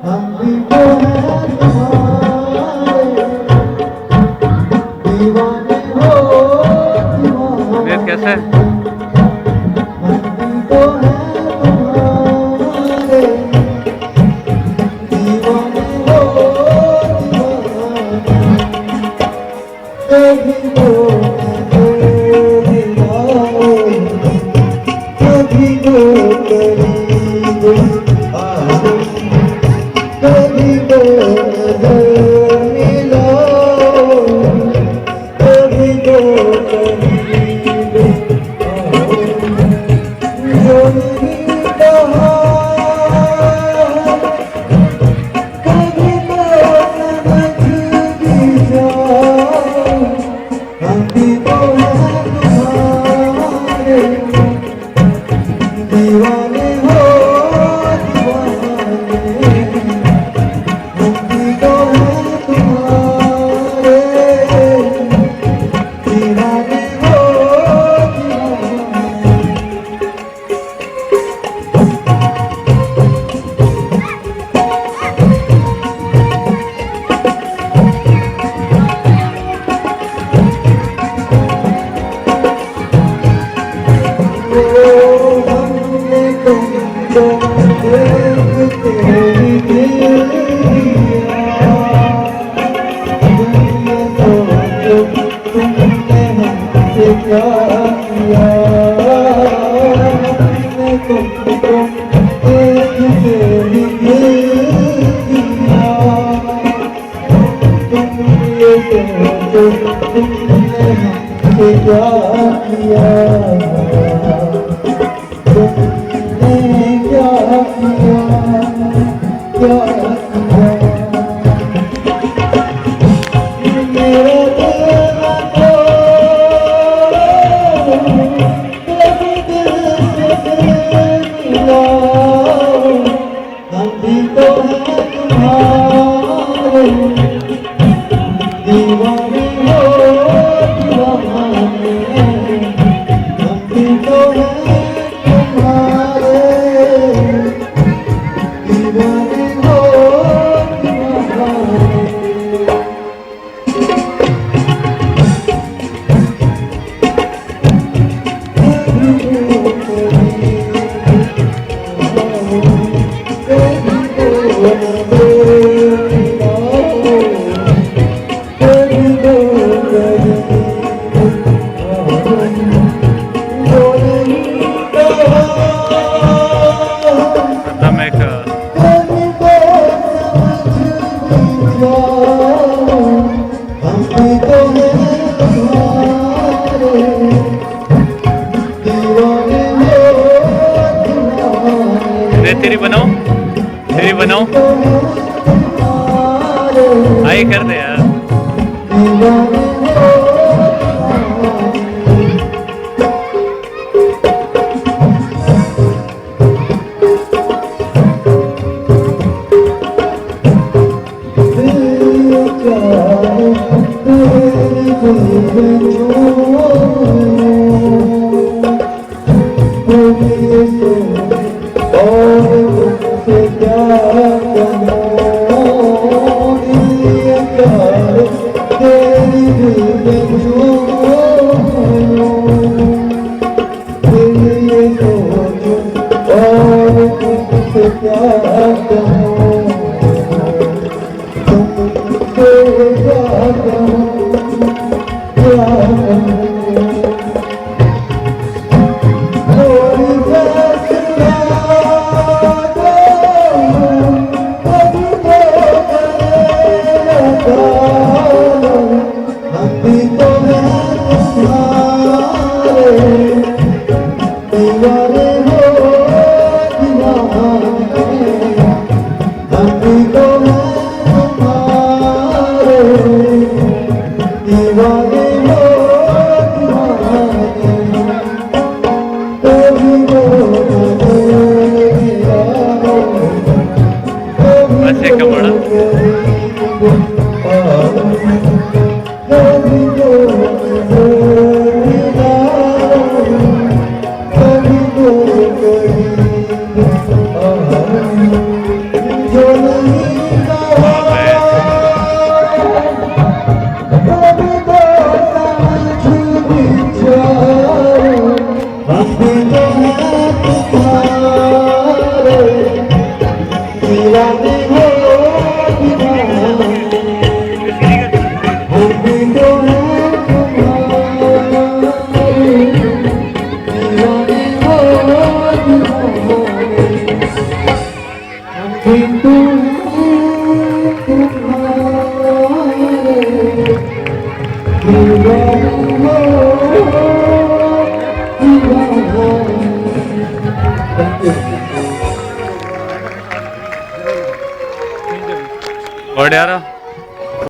हम भी तो हैं तुम्हारे दीवाने हो वेद कैसा है? दीवाने हम भी तो हैं तुम्हारे दीवाने हो दीवाने कभी तो कभी तो करीब आओ कभी तो नजर मिलाओ कभी तो करीब आओ जो नहीं कहा कभी तो समझ भी जाओ हम भी तो हैं तुम्हारे दीवाने हो दीवाने हम भी तो हैं तुम्हारे दीवाने हो हमने तुमको देखते ही दिल दिया दुनिया सोचो तुमने हमसे क्या किया हमने तुमको देखते ही दिल दिया तुम ये सोचो तुमने हमसे क्या किया तुमने क्या किया क्या किया मेरा दिल न तोड़ो कभी दिल से दिल मिलाओ हम भी तो हैं तुम्हारे दीवाने हो दीवाने हम भी तो हैं तुम्हारे दीवाने हो दीवाने हम एक हम भी तो हैं तुम्हारे दीवाने हो दीवाने वेद तेरी बनाओ आई कर दे यार। दीवाने हो बस एक बड़ा जो नहीं गुड यार